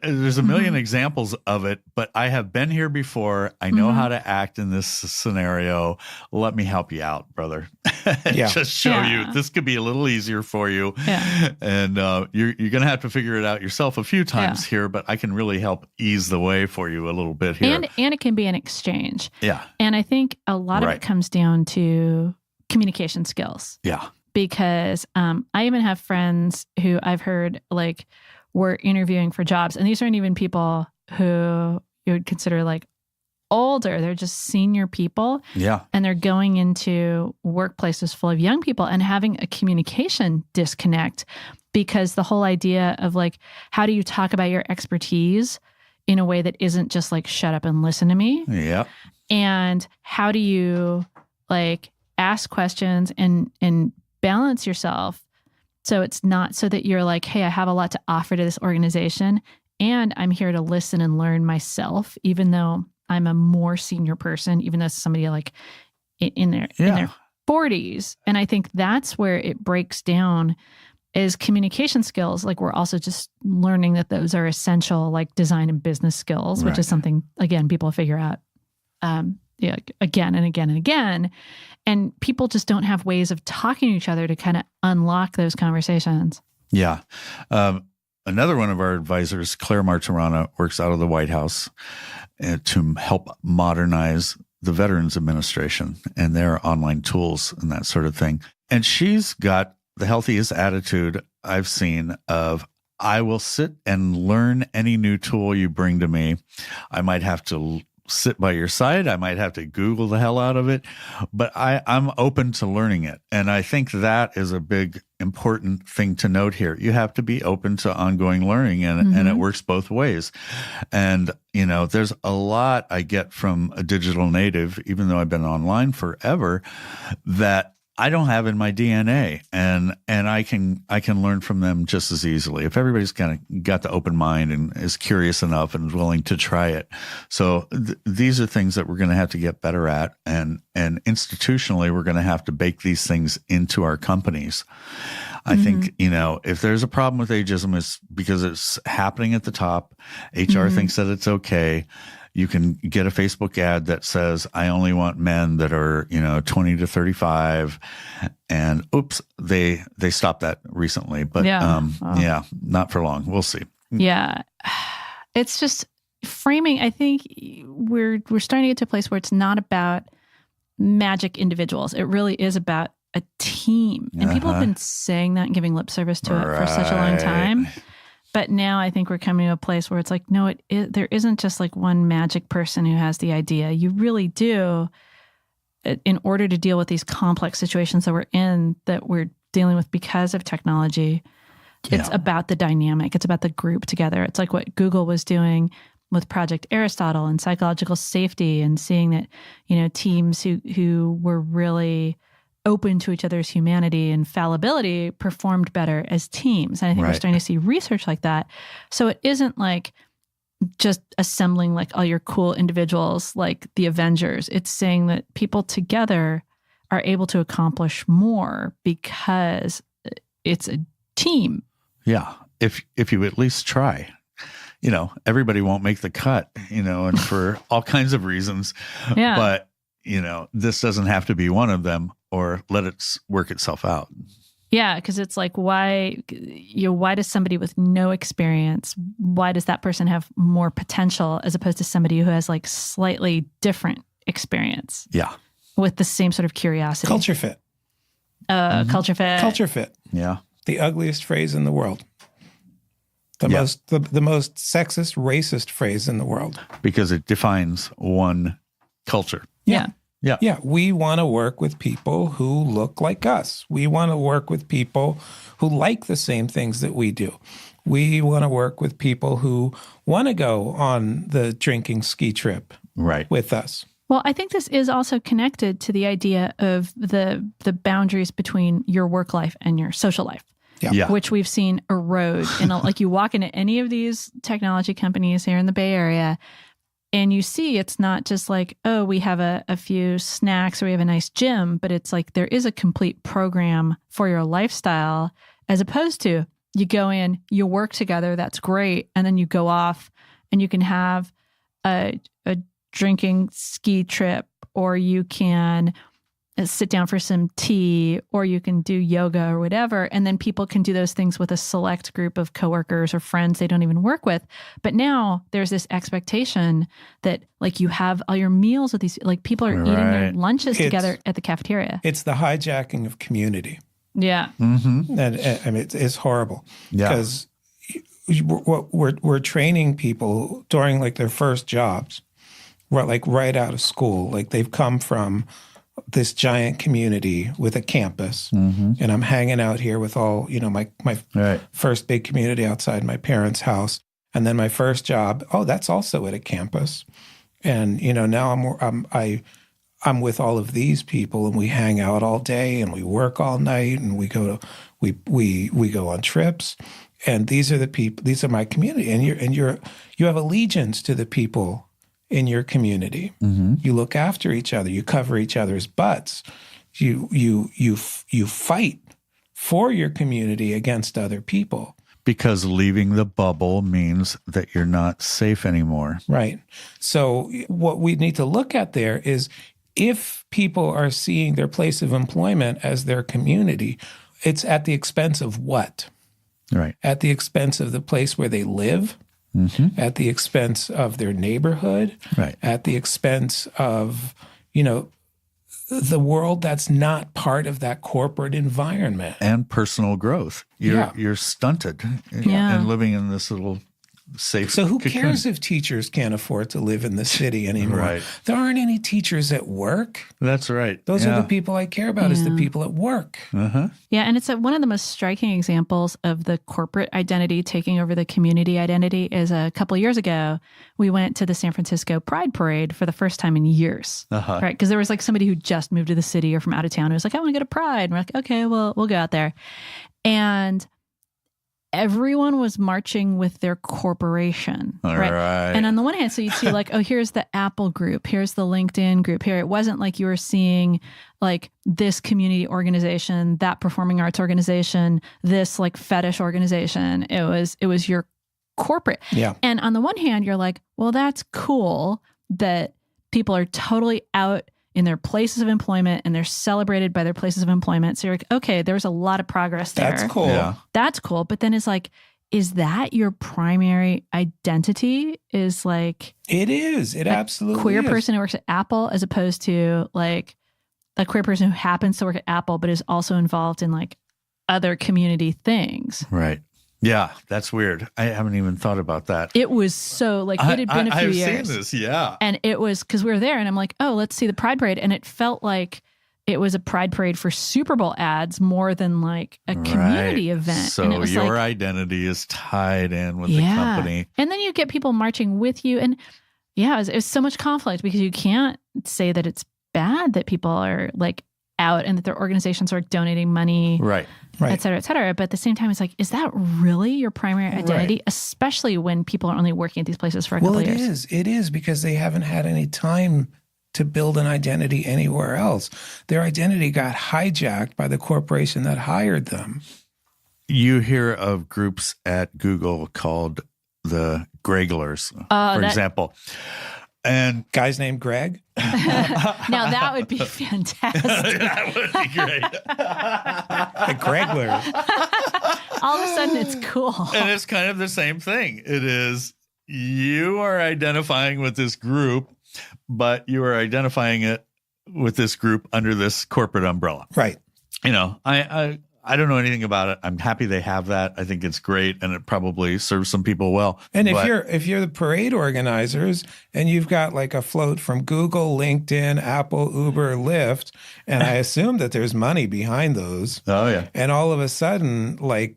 S4: There's a million examples of it, but I have been here before. I know how to act in this scenario. Let me help you out, brother. Just show you. This could be a little easier for you. Yeah. And you're going to have to figure it out yourself a few times here, but I can really help ease the way for you a little bit here.
S2: And it can be an exchange.
S4: Yeah.
S2: And I think a lot of it comes down to communication skills.
S4: Yeah.
S2: Because I even have friends who I've heard like, were interviewing for jobs. And these aren't even people who you would consider like older. They're just senior people.
S4: Yeah.
S2: And they're going into workplaces full of young people and having a communication disconnect because the whole idea of like, how do you talk about your expertise in a way that isn't just like, shut up and listen to me?
S4: Yeah.
S2: And how do you like ask questions and balance yourself so it's not so that you're like, hey, I have a lot to offer to this organization and I'm here to listen and learn myself, even though I'm a more senior person, even though somebody like in their 40s. And I think that's where it breaks down is communication skills. Like we're also just learning that those are essential, like design and business skills, which is something, again, people figure out again and again and again. And people just don't have ways of talking to each other to kind of unlock those conversations.
S4: Yeah. Another one of our advisors, Claire Martirana, works out of the White House to help modernize the Veterans Administration and their online tools and that sort of thing. And she's got the healthiest attitude I've seen of, I will sit and learn any new tool you bring to me. I might have to sit by your side. I might have to Google the hell out of it, but I'm open to learning it. And I think that is a big, important thing to note here. You have to be open to ongoing learning, and it works both ways. And, there's a lot I get from a digital native, even though I've been online forever, that I don't have in my DNA, and I can learn from them just as easily if everybody's kind of got the open mind and is curious enough and is willing to try it. So these are things that we're going to have to get better at, and institutionally we're going to have to bake these things into our companies. I think, if there's a problem with ageism, it's because it's happening at the top. HR thinks that it's okay. You can get a Facebook ad that says, I only want men that are, 20 to 35. And oops, they stopped that recently. But not for long. We'll see.
S2: Yeah. It's just framing. I think we're starting to get to a place where it's not about magic individuals. It really is about a team. And people have been saying that and giving lip service to it for such a long time. But now I think we're coming to a place where it's like, no, there isn't just like one magic person who has the idea. You really do, in order to deal with these complex situations that we're dealing with because of technology. It's about the dynamic. It's about the group together. It's like what Google was doing with Project Aristotle and psychological safety, and seeing that, teams who were really open to each other's humanity and fallibility performed better as teams. And I think we're starting to see research like that. So it isn't like just assembling like all your cool individuals like the Avengers. It's saying that people together are able to accomplish more because it's a team.
S4: Yeah. If you at least try. Everybody won't make the cut, and for all kinds of reasons. Yeah. But, this doesn't have to be one of them, or let it work itself out.
S2: Yeah, because it's like, why does somebody with no experience, why does that person have more potential as opposed to somebody who has like slightly different experience?
S4: Yeah.
S2: With the same sort of curiosity.
S1: Culture fit.
S2: Culture fit.
S1: Culture fit.
S4: Yeah.
S1: The ugliest phrase in the world. The most sexist, racist phrase in the world.
S4: Because it defines one culture.
S2: Yeah.
S4: Yeah.
S1: Yeah. We want to work with people who look like us. We want to work with people who like the same things that we do. We want to work with people who want to go on the drinking ski trip with us.
S2: Well, I think this is also connected to the idea of the boundaries between your work life and your social life. Yeah. Which we've seen erode. Like you walk into any of these technology companies here in the Bay Area, and you see it's not just like, oh, we have a few snacks or we have a nice gym, but it's like there is a complete program for your lifestyle, as opposed to you go in, you work together, that's great, and then you go off and you can have a drinking ski trip, or you can sit down for some tea, or you can do yoga or whatever. And then people can do those things with a select group of coworkers or friends they don't even work with. But now there's this expectation that like you have all your meals with these, like people are eating their lunches together at the cafeteria.
S1: It's the hijacking of community.
S2: Yeah.
S1: Mm-hmm. And I mean, it's horrible because we're training people during like their first jobs, like right out of school. Like they've come from this giant community with a campus, and I'm hanging out here with all, my first big community outside my parents' house, And then my first job, that's also at a campus. And, now I'm with all of these people, and we hang out all day, and we work all night, and we go on trips. And these are the people, these are my community. And you have allegiance to the people in your community. Mm-hmm. You look after each other, you cover each other's butts. You fight for your community against other people.
S4: Because leaving the bubble means that you're not safe anymore.
S1: Right. So what we need to look at there is, if people are seeing their place of employment as their community, it's at the expense of what?
S4: Right.
S1: At the expense of the place where they live, mm-hmm. at the expense of their neighborhood,
S4: right.
S1: at the expense of, the world that's not part of that corporate environment.
S4: And personal growth. You're stunted and living in this little safe
S1: So who
S4: cocoon.
S1: cares if teachers can't afford to live in the city anymore?
S4: Right.
S1: There aren't any teachers at work.
S4: That's right.
S1: Those are the people I care about, is the people at work.
S4: Uh-huh.
S2: Yeah, and it's one of the most striking examples of the corporate identity taking over the community identity is a couple of years ago, we went to the San Francisco Pride Parade for the first time in years, right? Because there was like somebody who just moved to the city or from out of town who was like, I want to go to Pride. And we're like, okay, well, we'll go out there. And everyone was marching with their corporation, right? And on the one hand, so you'd see like, oh, here's the Apple group, here's the LinkedIn group here. It wasn't like you were seeing like this community organization, that performing arts organization, this like fetish organization. It was your corporate.
S1: Yeah.
S2: And on the one hand, you're like, well, that's cool that people are totally out in their places of employment and they're celebrated by their places of employment. So you're like, okay, there's a lot of progress there.
S1: That's cool.
S4: Yeah.
S2: That's cool. But then it's like, is that your primary identity? Is like...
S1: It is. It absolutely
S2: queer
S1: is.
S2: person who works at Apple, as opposed to like a queer person who happens to work at Apple, but is also involved in like other community things.
S4: Right. Yeah, that's weird. I haven't even thought about that.
S2: It was so like, it had been a few years.
S4: I've seen this, yeah.
S2: And it was, because we were there and I'm like, oh, let's see the Pride Parade. And it felt like it was a Pride Parade for Super Bowl ads more than like a community event.
S4: So
S2: and it was
S4: your
S2: like,
S4: identity is tied in with the company.
S2: And then you get people marching with you. And it was so much conflict, because you can't say that it's bad that people are like out and that their organizations are donating money.
S4: Right.
S2: Et cetera, et cetera. But at the same time, it's like, is that really your primary identity?
S1: Right.
S2: Especially when people are only working at these places for a couple of years.
S1: It is because they haven't had any time to build an identity anywhere else. Their identity got hijacked by the corporation that hired them.
S4: You hear of groups at Google called the Greglers, for example. And
S1: guys named Greg?
S2: Now that would be fantastic.
S4: That would be great.
S1: The Greglers.
S2: All of a sudden it's cool.
S4: And it's kind of the same thing. It is, you are identifying with this group, but you are identifying it with this group under this corporate umbrella.
S1: Right.
S4: I don't know anything about it. I'm happy they have that. I think it's great, and it probably serves some people well.
S1: And if you're the parade organizers and you've got like a float from Google, LinkedIn, Apple, Uber, Lyft, and I assume that there's money behind those.
S4: Oh yeah.
S1: And all of a sudden, like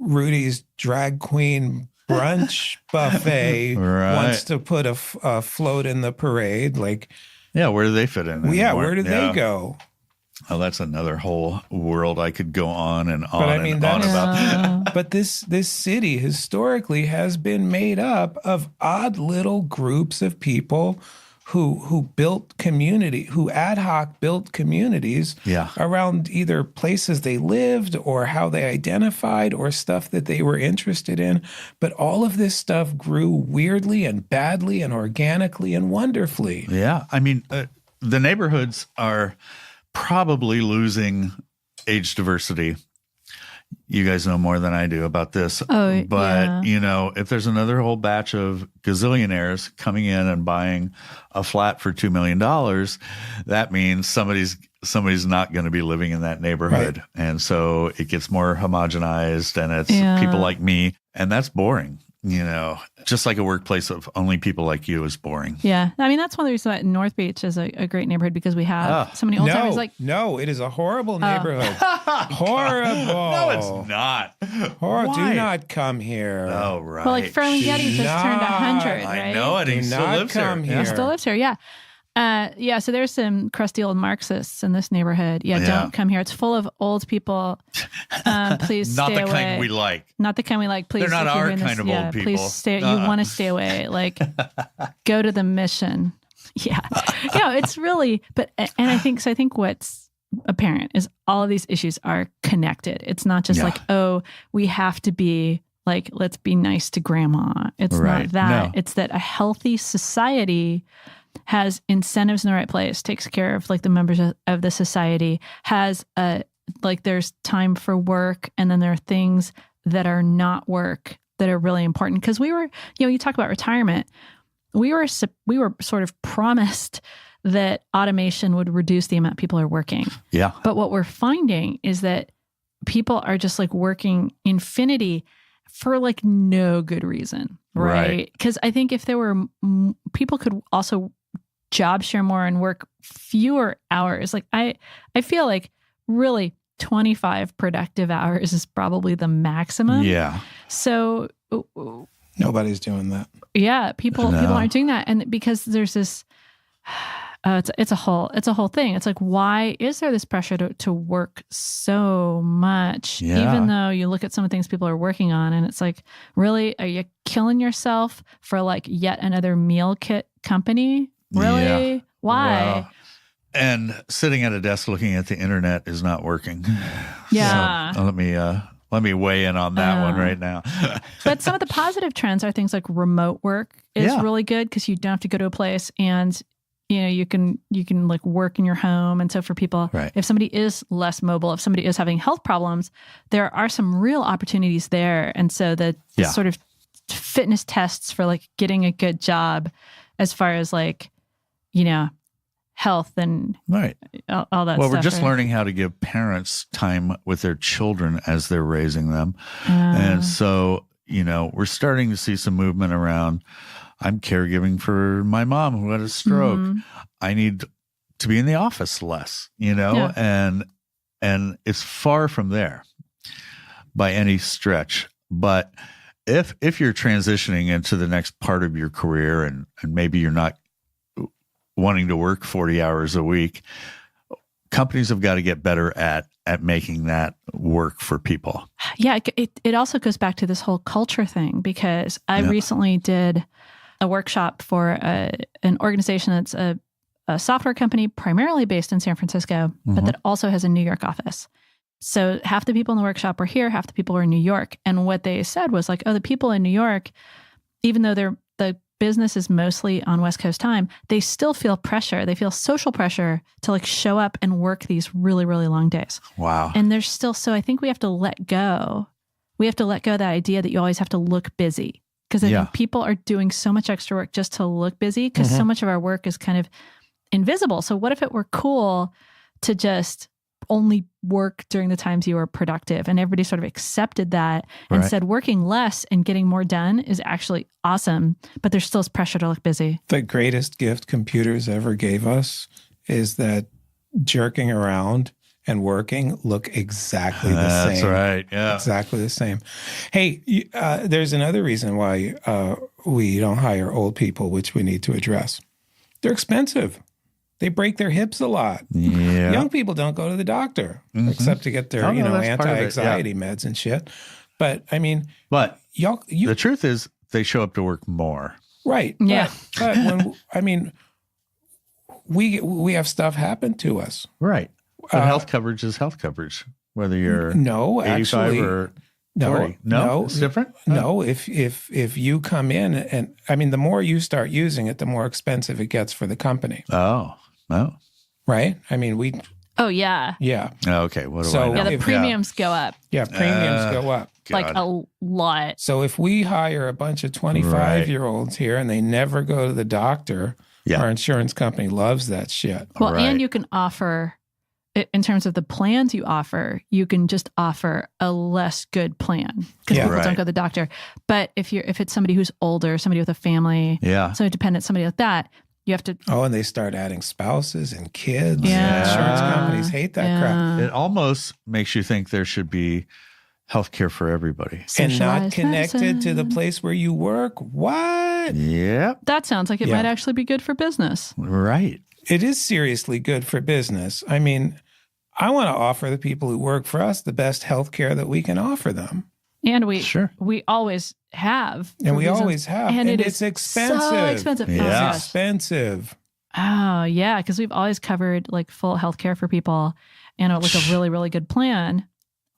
S1: Rudy's drag queen brunch buffet wants to put a float in the parade, like.
S4: Yeah, where do they fit in?
S1: Yeah, where do they go?
S4: Oh, that's another whole world. I could go on and on
S1: on about
S4: that.
S1: But this city historically has been made up of odd little groups of people who built community, who ad hoc built communities around either places they lived or how they identified or stuff that they were interested in. But all of this stuff grew weirdly and badly and organically and wonderfully.
S4: Yeah. I mean, the neighborhoods are probably losing age diversity. You guys know more than I do about this. But, if there's another whole batch of gazillionaires coming in and buying a flat for $2 million, that means somebody's not going to be living in that neighborhood. Right. And so it gets more homogenized, and it's people like me, and that's boring. Just like a workplace of only people like you is boring.
S2: Yeah. I mean, that's one of the reasons why North Beach is a great neighborhood, because we have so many old timers.
S1: No, it is a horrible neighborhood. Horrible.
S4: No, it's not.
S1: Do not come here.
S4: Oh, right.
S2: Well, like Ferlinghetti just turned 100, right?
S4: I know, and he still lives here.
S2: He still lives here, yeah. So there's some crusty old Marxists in this neighborhood. Yeah, don't come here. It's full of old people. Please stay away.
S4: Not the kind we like.
S2: Not the kind we like. Please,
S4: they're not our kind of old people.
S2: Please stay. You want to stay away. Like, go to the mission. Yeah, it's really. But and I think what's apparent is all of these issues are connected. It's not just like, oh, we have to be like, let's be nice to grandma. It's not that. No. It's that a healthy society has incentives in the right place, takes care of like the members of the society, has there's time for work, and then there are things that are not work that are really important. Because we were, you talk about retirement, we were sort of promised that automation would reduce the amount people are working.
S4: Yeah.
S2: But what we're finding is that people are just like working infinity for like no good reason, right? Because I think if there were people could also job share more and work fewer hours. Like I feel like really 25 productive hours is probably the maximum.
S4: Yeah.
S2: So
S1: nobody's doing that.
S2: Yeah, people aren't doing that, and because there's this. It's a whole thing. It's like, why is there this pressure to work so much?
S4: Yeah.
S2: Even though you look at some of the things people are working on, and it's like, really, are you killing yourself for like yet another meal kit company? Really? Yeah. Why?
S4: Wow. And sitting at a desk looking at the internet is not working.
S2: Yeah.
S4: So let me weigh in on that one right now.
S2: But some of the positive trends are things like remote work is really good because you don't have to go to a place, and you can like work in your home. And so for people, if somebody is less mobile, if somebody is having health problems, there are some real opportunities there. And so the sort of fitness tests for like getting a good job as far as like, health and all that stuff.
S4: Well, we're just learning how to give parents time with their children as they're raising them. And so, we're starting to see some movement around, I'm caregiving for my mom who had a stroke. Mm-hmm. I need to be in the office less, and it's far from there by any stretch. But if you're transitioning into the next part of your career and maybe you're not wanting to work 40 hours a week, companies have got to get better at making that work for people.
S2: Yeah, it also goes back to this whole culture thing, because I recently did a workshop for an organization that's a software company primarily based in San Francisco, but that also has a New York office. So half the people in the workshop were here, half the people were in New York. And what they said was like, oh, the people in New York, even though the business is mostly on West Coast time, they still feel pressure. They feel social pressure to like show up and work these really, really long days.
S4: Wow.
S2: And there's still, so I think we have to let go. We have to let go of the idea that you always have to look busy. Because I think people are doing so much extra work just to look busy, because so much of our work is kind of invisible. So what if it were cool to just only work during the times you are productive, and everybody sort of accepted that and said working less and getting more done is actually awesome, but there's still this pressure to look busy.
S1: The greatest gift computers ever gave us is that jerking around and working look exactly the same.
S4: That's right. Yeah.
S1: Exactly the same. Hey, there's another reason why we don't hire old people, which we need to address. They're expensive. They break their hips a lot.
S4: Yeah.
S1: Young people don't go to the doctor except to get their, anti-anxiety meds and shit. But I mean,
S4: the truth is they show up to work more.
S1: Right.
S2: Yeah.
S1: But when, we have stuff happen to us.
S4: Right. But health coverage is health coverage, whether you're 85 or 40. No, it's different.
S1: No, if you come in and the more you start using it, the more expensive it gets for the company.
S4: Oh, no.
S1: Right? I mean,
S2: Oh, yeah.
S1: Yeah.
S4: Okay. What do I know?
S2: Yeah, the premiums go up.
S1: Yeah, premiums go up.
S2: Like a lot.
S1: So if we hire a bunch of 25-year-olds here and they never go to the doctor, our insurance company loves that shit.
S2: Well, and you can offer, in terms of the plans you offer, you can just offer a less good plan because people don't go to the doctor. But if it's somebody who's older, somebody with a family, somebody dependent, somebody like that, You have to.
S1: Oh, and they start adding spouses and kids.
S2: Yeah.
S1: Insurance companies hate that crap.
S4: It almost makes you think there should be healthcare for everybody.
S1: And not connected to the place where you work. What?
S4: Yep.
S2: That sounds like it might actually be good for business.
S4: Right.
S1: It is seriously good for business. I mean, I want to offer the people who work for us the best health care that we can offer them.
S2: And we always have.
S1: And we always have.
S2: And
S1: it's expensive.
S2: So expensive.
S4: Yeah.
S1: It's expensive.
S2: Oh, yeah. Because we've always covered like full health care for people and like a really, really good plan.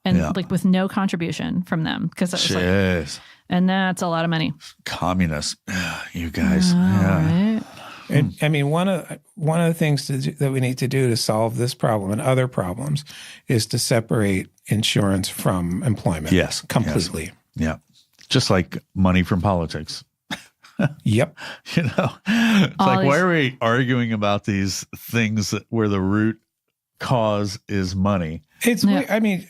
S2: And like with no contribution from them. Because that was like, and that's a lot of money.
S4: Communists. You guys. Yeah.
S2: Right.
S1: And, I mean, one of the things that we need to do to solve this problem and other problems is to separate insurance from employment.
S4: Yes.
S1: Completely.
S4: Yes. Yeah. Just like money from politics.
S1: Yep.
S4: You know, it's like, why are we arguing about these things where the root cause is money?
S1: I mean,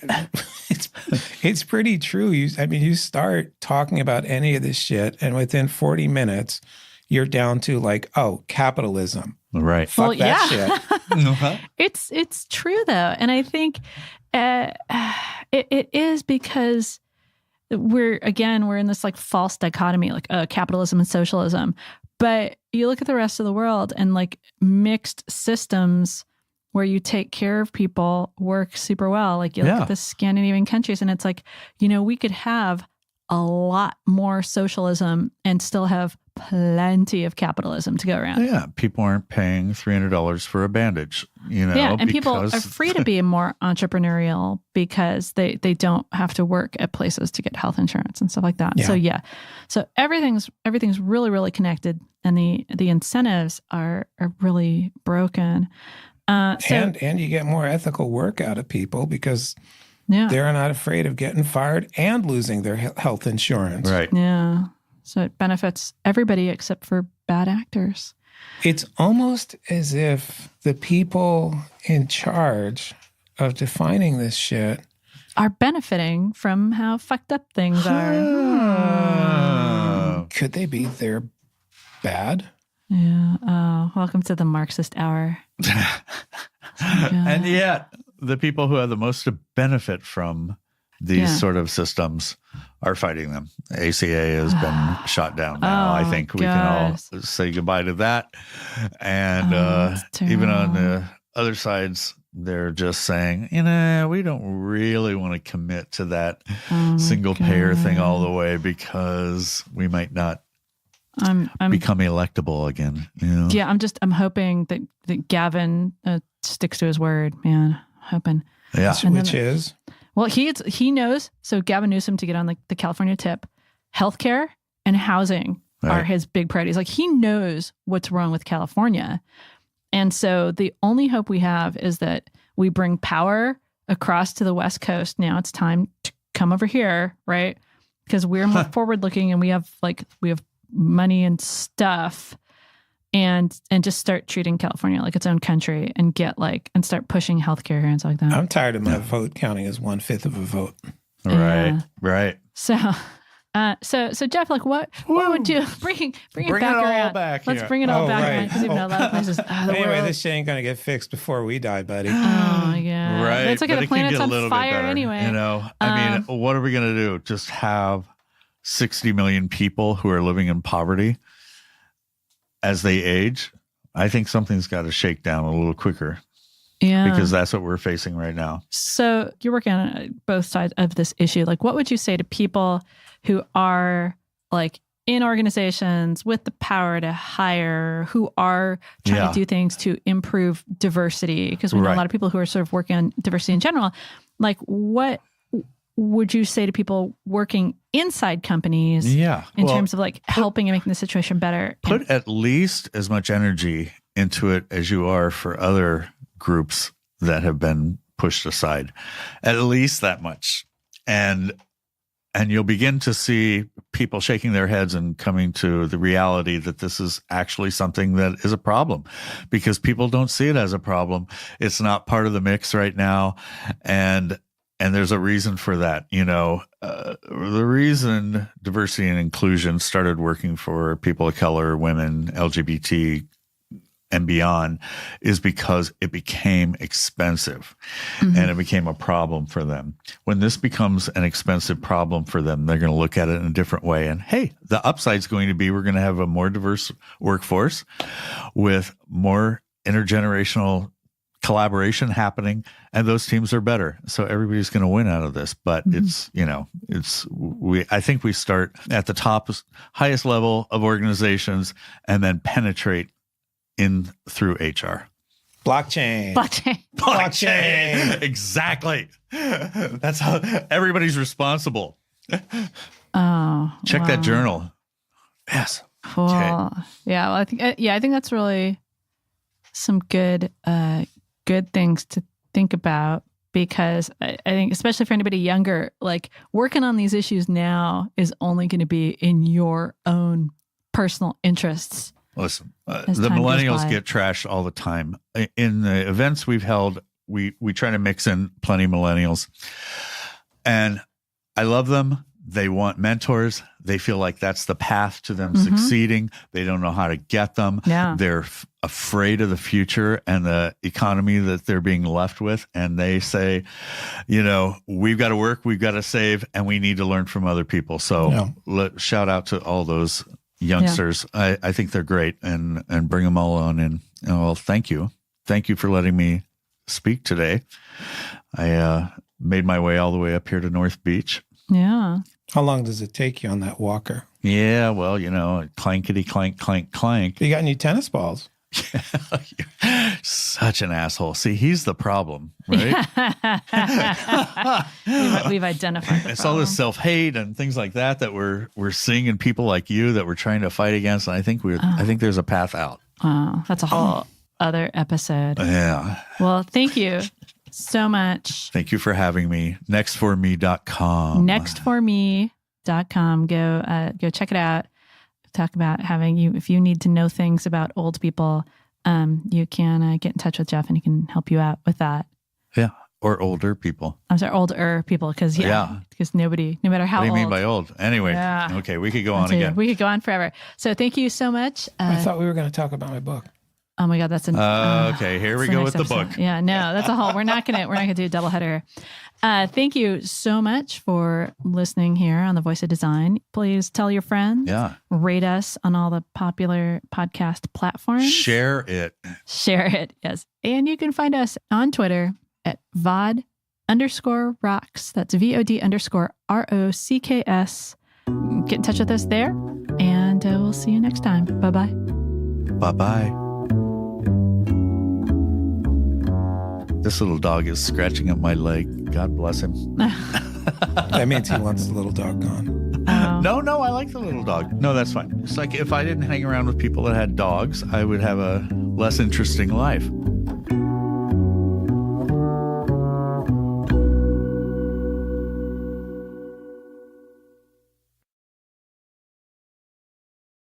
S1: it's pretty true. You start talking about any of this shit, and within 40 minutes, you're down to like, oh, capitalism.
S4: Right.
S1: Fuck that shit.
S2: It's true though, and I think it is because we're in this like false dichotomy, like capitalism and socialism. But you look at the rest of the world, and like mixed systems where you take care of people work super well. Like you look at the Scandinavian countries, and it's like, we could have a lot more socialism and still have plenty of capitalism to go around.
S4: Yeah, people aren't paying $300 for a bandage,
S2: and people are free to be more entrepreneurial because they don't have to work at places to get health insurance and stuff like that.
S1: Yeah.
S2: So everything's really, really connected, and the incentives are really broken.
S1: And you get more ethical work out of people because they're not afraid of getting fired and losing their health insurance.
S4: Right.
S2: Yeah. So it benefits everybody except for bad actors.
S1: It's almost as if the people in charge of defining this shit
S2: are benefiting from how fucked up things are.
S1: Could they be they're bad?
S2: Yeah. Oh, welcome to the Marxist hour.
S4: And yet, the people who have the most to benefit from these sort of systems are fighting them. ACA has been shot down now. I think we can all say goodbye to that. And even on the other sides, they're just saying, we don't really want to commit to that single payer thing all the way because we might not become electable again.
S2: Yeah, I'm hoping that Gavin sticks to his word, man. Hoping.
S4: Yeah.
S1: Which is?
S2: Well, he knows. So Gavin Newsom, to get on the California tip, healthcare and housing are his big priorities. Like he knows what's wrong with California. And so the only hope we have is that we bring power across to the West Coast. Now it's time to come over here, right? Because we're more forward looking, and we have money and stuff, and just start treating California like its own country and and start pushing healthcare here and stuff like that.
S1: I'm tired of my vote counting as 1/5 of a vote.
S4: Right.
S2: So Jeff, like what would you bring it back around? Let's bring it all back around, because even a lot of places.
S1: Anyway, this shit ain't gonna get fixed before we die, buddy.
S2: Oh yeah,
S4: right.
S2: But it's like the planet's on fire anyway.
S4: I mean, what are we gonna do? Just have 60 million people who are living in poverty as they age? I think something's got to shake down a little quicker. Yeah. Because that's what we're facing right now.
S2: So you're working on both sides of this issue. Like, what would you say to people who are like in organizations with the power to hire, who are trying to do things to improve diversity? Because we know a lot of people who are sort of working on diversity in general. Like, what would you say to people working inside companies in terms of like helping and making the situation better?
S4: Put at least as much energy into it as you are for other groups that have been pushed aside, at least that much. And you'll begin to see people shaking their heads and coming to the reality that this is actually something that is a problem, because people don't see it as a problem. It's not part of the mix right now. And there's a reason for that. The reason diversity and inclusion started working for people of color, women, LGBT and beyond is because it became expensive and it became a problem for them. When this becomes an expensive problem for them, they're going to look at it in a different way. And hey, the upside is going to be we're going to have a more diverse workforce with more intergenerational collaboration happening, and those teams are better. So everybody's going to win out of this. But I think we start at the top, highest level of organizations and then penetrate in through HR.
S1: Blockchain.
S4: Exactly. That's how everybody's responsible.
S2: Oh,
S4: check that journal. Yes.
S2: Cool. Okay. Yeah. Well, I think that's really some good things to think about, because I think, especially for anybody younger, like working on these issues now is only going to be in your own personal interests.
S4: Listen, the millennials get trashed all the time. In the events we've held, we try to mix in plenty of millennials. And I love them. They want mentors. They feel like that's the path to them succeeding. They don't know how to get them.
S2: Yeah.
S4: They're afraid of the future and the economy that they're being left with. And they say, we've got to work, we've got to save, and we need to learn from other people. So shout out to all those youngsters. Yeah. I think they're great, and bring them all on in. Well, thank you. Thank you for letting me speak today. I made my way all the way up here to North Beach.
S2: Yeah.
S1: How long does it take you on that walker?
S4: Yeah, well, clankety clank, clank, clank.
S1: You got any tennis balls?
S4: Such an asshole. See, he's the problem, right?
S2: We've identified the
S4: it's
S2: problem.
S4: all this self-hate and things like that we're seeing in people like you that we're trying to fight against. And I think I think there's a path out.
S2: Oh, that's a whole other episode.
S4: Yeah.
S2: Well, thank you so much.
S4: Thank you for having me. Nextforme.com.
S2: Nextforme.com. Go check it out. Talk about if you need to know things about old people, you can get in touch with Jeff and he can help you out with that.
S4: Yeah. Or older people.
S2: I'm sorry, older people. Because nobody, no matter how old.
S4: What do you mean by old? Anyway.
S2: Yeah.
S4: Okay. We could go on again.
S2: We could go on forever. So thank you so much.
S1: I thought we were going to talk about my book.
S2: Oh my God, that's
S4: okay. Here we go with the book.
S2: Yeah, no, that's a whole. We're not gonna do a double header. Thank you so much for listening here on The Voice of Design. Please tell your friends.
S4: Yeah.
S2: Rate us on all the popular podcast platforms.
S4: Share it.
S2: Yes. And you can find us on Twitter at VOD_rocks. That's VOD_ROCKS. Get in touch with us there, and we'll see you next time. Bye-bye.
S4: Bye-bye. This little dog is scratching at my leg. God bless him.
S1: That means he wants the little dog gone.
S2: Oh.
S4: No, I like the little dog. No, that's fine. It's like if I didn't hang around with people that had dogs, I would have a less interesting life.